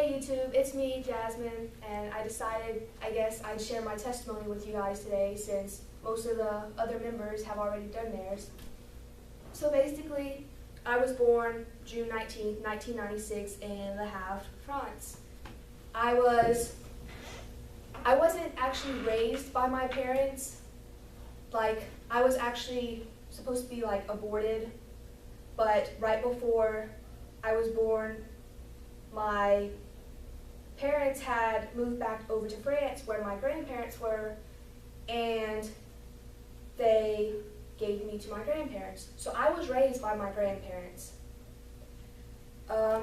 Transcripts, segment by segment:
Hey YouTube, it's me, Jasmine, and I decided, I guess, I'd share my testimony with you guys today since most of the other members have already done theirs. So basically, I was born June 19th, 1996 in Le Havre, France. I wasn't actually raised by my parents. Like, I was actually supposed to be like aborted, but right before I was born, my parents had moved back over to France where my grandparents were, and they gave me to my grandparents. So I was raised by my grandparents.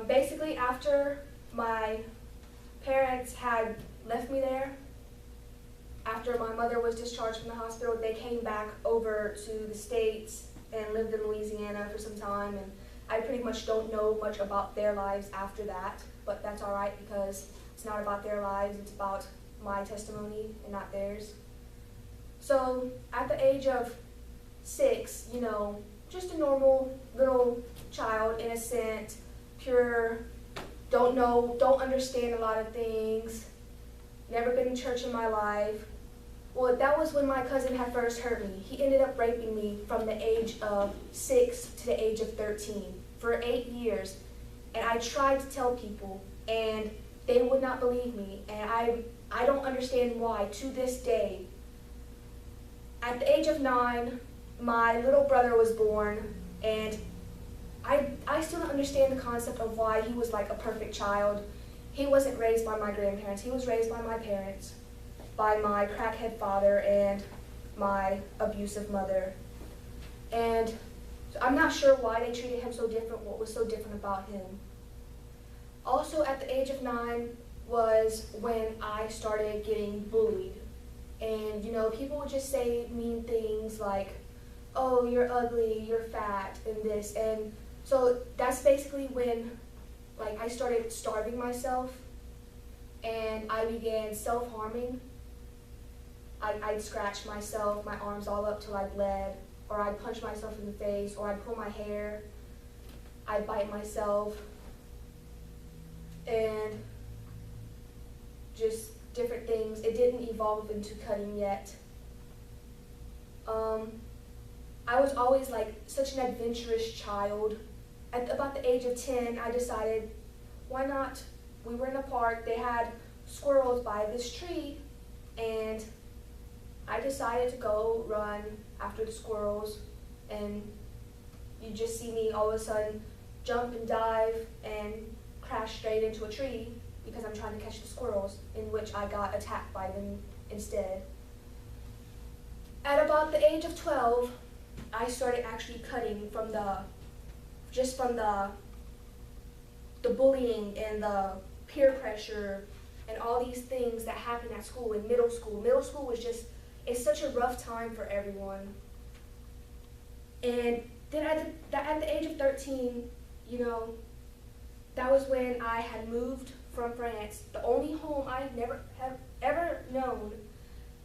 Basically, after my parents had left me there, after my mother was discharged from the hospital, they came back over to the States and lived in Louisiana for some time, and I pretty much don't know much about their lives after that, but that's all right because it's not about their lives, it's about my testimony and not theirs. So at the age of 6, you know, just a normal little child, innocent, pure, don't understand a lot of things, never been in church in my life. Well, that was when my cousin had first hurt me. He ended up raping me from the age of 6 to the age of 13 for 8 years. And I tried to tell people, and they would not believe me. And I don't understand why, to this day. At the age of 9, my little brother was born, and I still don't understand the concept of why he was like a perfect child. He wasn't raised by my grandparents. He was raised by my parents, by my crackhead father and my abusive mother. And so I'm not sure why they treated him so different, what was so different about him. Also at the age of 9 was when I started getting bullied. And you know, people would just say mean things like, oh, you're ugly, you're fat, and this. And so that's basically when like I started starving myself and I began self-harming. I'd scratch myself, my arms all up till I bled, or I'd punch myself in the face, or I'd pull my hair, I'd bite myself, and just different things. It didn't evolve into cutting yet. I was always like such an adventurous child. At about the age of 10, I decided, why not? We were in a park, they had squirrels by this tree, and I decided to go run after the squirrels, and you just see me all of a sudden jump and dive and crash straight into a tree because I'm trying to catch the squirrels, in which I got attacked by them instead. At about the age of 12, I started actually cutting from the bullying and the peer pressure and all these things that happened at school in middle school. Middle school was just, it's such a rough time for everyone. And then at the age of 13, you know, that was when I had moved from France, the only home I never have ever known,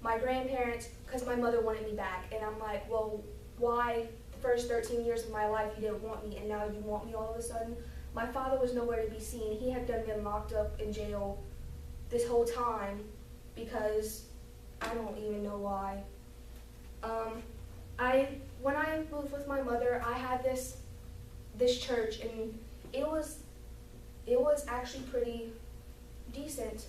my grandparents, because my mother wanted me back. And I'm like, well, why the first 13 years of my life you didn't want me and now you want me all of a sudden? My father was nowhere to be seen. He had been locked up in jail this whole time because I don't even know why. When I moved with my mother, I had this church, and it was actually pretty decent.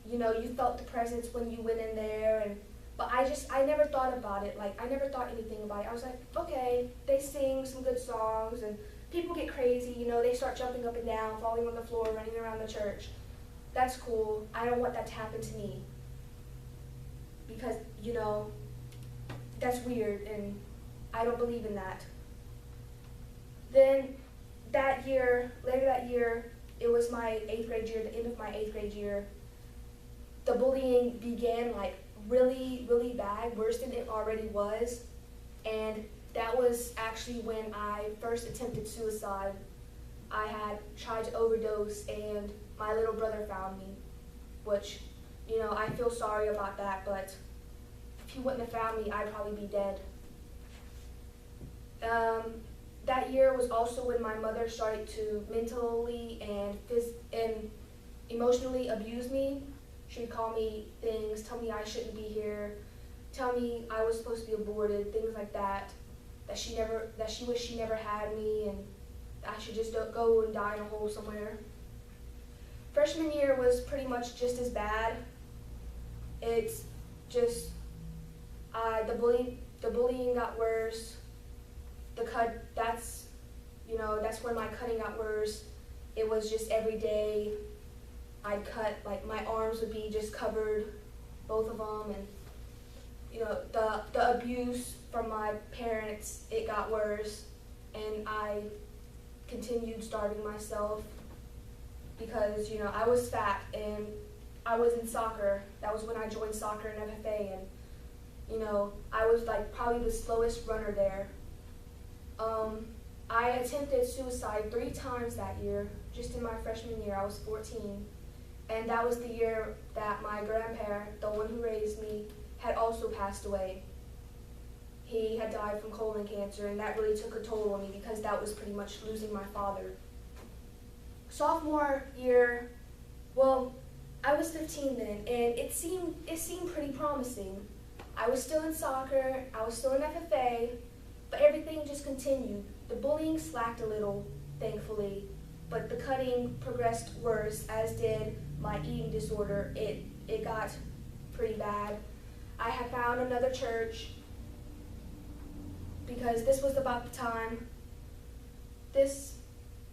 You know, you felt the presence when you went in there, but I never thought about it. Like, I never thought anything about it. I was like, okay, they sing some good songs, and people get crazy, you know, they start jumping up and down, falling on the floor, running around the church. That's cool. I don't want that to happen to me. Because, you know, that's weird, and I don't believe in that. Then later that year, it was my 8th grade year, the end of my 8th grade year, the bullying began like really, really bad, worse than it already was. And that was actually when I first attempted suicide. I had tried to overdose, and my little brother found me, which, you know, I feel sorry about that, but if he wouldn't have found me, I'd probably be dead. That year was also when my mother started to mentally and emotionally abuse me. She would call me things, tell me I shouldn't be here, tell me I was supposed to be aborted, things like that. That she wished she never had me, and I should just go and die in a hole somewhere. Freshman year was pretty much just as bad. It's just the bullying got worse. That's when my cutting got worse. It was just every day. I'd cut, like my arms would be just covered, both of them, and the abuse from my parents, it got worse, and I continued starving myself because I was fat and I was in soccer. That was when I joined soccer and FFA, and I was like probably the slowest runner there. I attempted suicide 3 times that year, just in my freshman year. I was 14, and that was the year that my grandparent, the one who raised me, had also passed away. He had died from colon cancer, and that really took a toll on me because that was pretty much losing my father. Sophomore year, well, I was 15 then, and it seemed pretty promising. I was still in soccer, I was still in FFA, but everything just continued. The bullying slacked a little, thankfully, but the cutting progressed worse, as did my eating disorder. It got pretty bad. I had found another church because this was about the time. This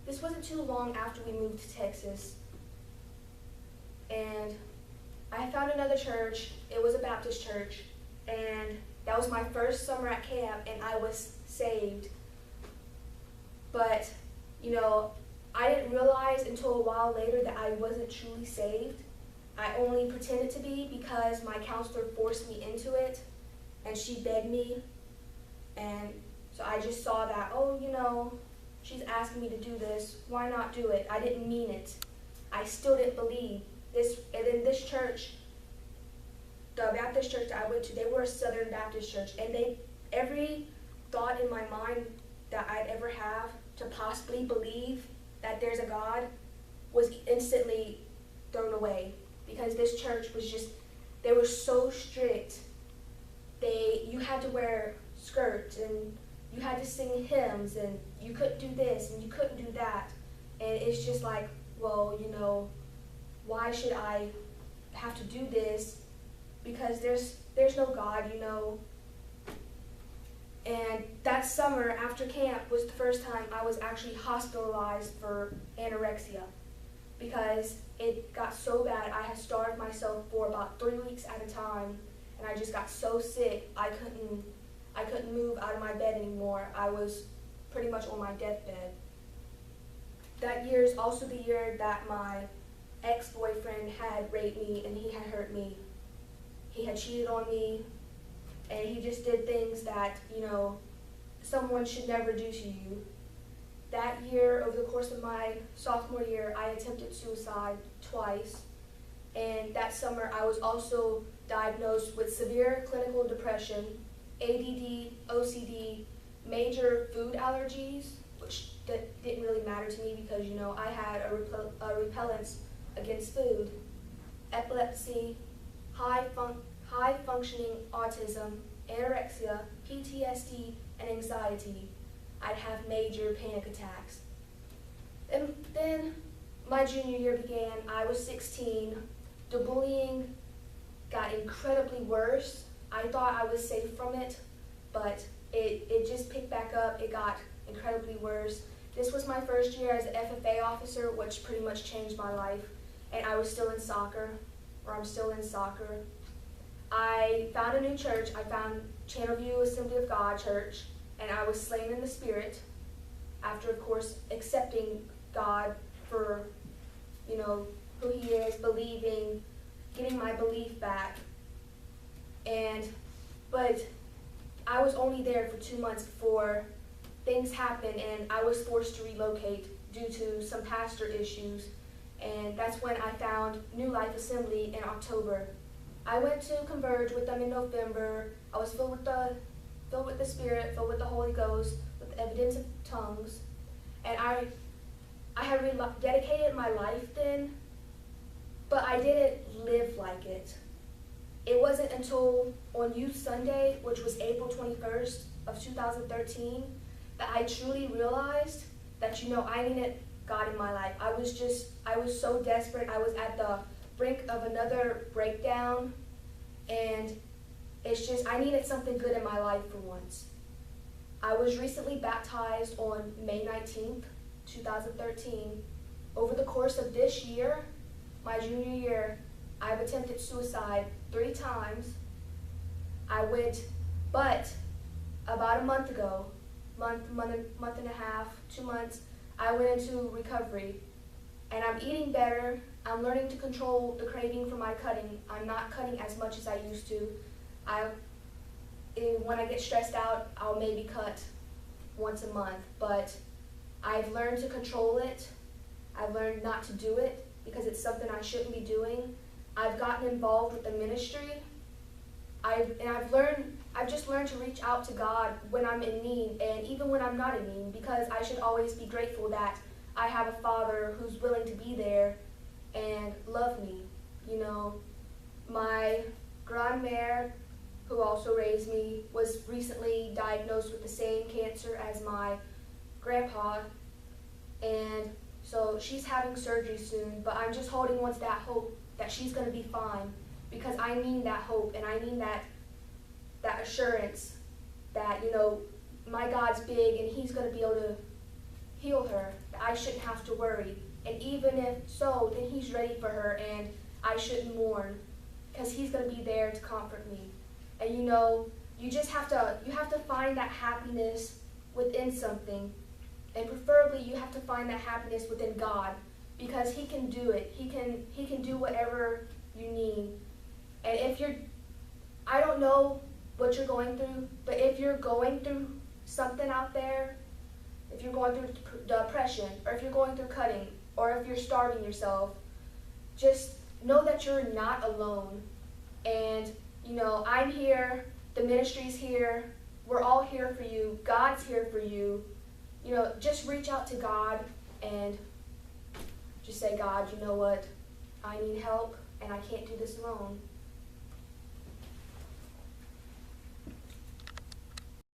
wasn't too long after we moved to Texas. And I found another church. It was a Baptist church, and that was my first summer at camp, and I was saved. But, I didn't realize until a while later that I wasn't truly saved. I only pretended to be because my counselor forced me into it, and she begged me. And so I just saw that, she's asking me to do this, why not do it? I didn't mean it. I still didn't believe this. And then this church, the Baptist church that I went to, they were a Southern Baptist church, and every thought in my mind that I'd ever have to possibly believe that there's a God was instantly thrown away, because this church was they were so strict. You had to wear skirts, and you had to sing hymns, and you couldn't do this, and you couldn't do that. And it's just like, well, why should I have to do this? Because there's no God, And that summer after camp was the first time I was actually hospitalized for anorexia, because it got so bad. I had starved myself for about 3 weeks at a time, and I just got so sick I couldn't move out of my bed anymore. I was pretty much on my deathbed. That year is also the year that my ex-boyfriend had raped me, and he had hurt me. He had cheated on me, and he just did things that, someone should never do to you. That year, over the course of my sophomore year, I attempted suicide twice. And that summer, I was also diagnosed with severe clinical depression, ADD, OCD, major food allergies, which didn't really matter to me because, I had a repellence against food, epilepsy, high-functioning autism, anorexia, PTSD, and anxiety. I'd have major panic attacks. And then my junior year began. I was 16. The bullying got incredibly worse. I thought I was safe from it, but it just picked back up. It got incredibly worse. This was my first year as an FFA officer, which pretty much changed my life. And I was still in soccer, or I'm still in soccer. I found a new church. I found Channelview Assembly of God Church, and I was slain in the Spirit after, of course, accepting God for, who He is, believing, getting my belief back. But I was only there for 2 months before things happened, and I was forced to relocate due to some pastor issues. And that's when I found New Life Assembly in October. I went to Converge with them in November. I was filled with the Spirit, filled with the Holy Ghost, with the evidence of tongues. And I had dedicated my life then but I didn't live like it. It wasn't until on Youth Sunday, which was April 21st of 2013, that I truly realized that, I needed God in my life. I was so desperate. I was at the brink of another breakdown, and I needed something good in my life for once. I was recently baptized on May 19th, 2013. Over the course of this year, my junior year, I've attempted suicide 3 times. But about a month ago, month and a half, 2 months, I went into recovery, and I'm eating better. I'm learning to control the craving for my cutting. I'm not cutting as much as I used to. When I get stressed out, I'll maybe cut once a month, but I've learned to control it. I've learned not to do it because it's something I shouldn't be doing. I've gotten involved with the ministry. I've just learned to reach out to God when I'm in need, and even when I'm not in need, because I should always be grateful that I have a Father who's willing to be there and love me. My grandmère, who also raised me, was recently diagnosed with the same cancer as my grandpa, and so she's having surgery soon, but I'm just holding on to that hope that she's going to be fine, because I need that hope, and I need that assurance that, my God's big and he's going to be able to heal her, that I shouldn't have to worry. And even if so, then he's ready for her, and I shouldn't mourn, because he's going to be there to comfort me. And you just have to find that happiness within something, and preferably you have to find that happiness within God, because he can do it. He can do whatever you need. And I don't know what you're going through, but if you're going through something out there, if you're going through depression, or if you're going through cutting, or if you're starving yourself, just know that you're not alone. And I'm here, the ministry's here, we're all here for you, God's here for you. Just reach out to God and just say, God, you know what? I need help, and I can't do this alone.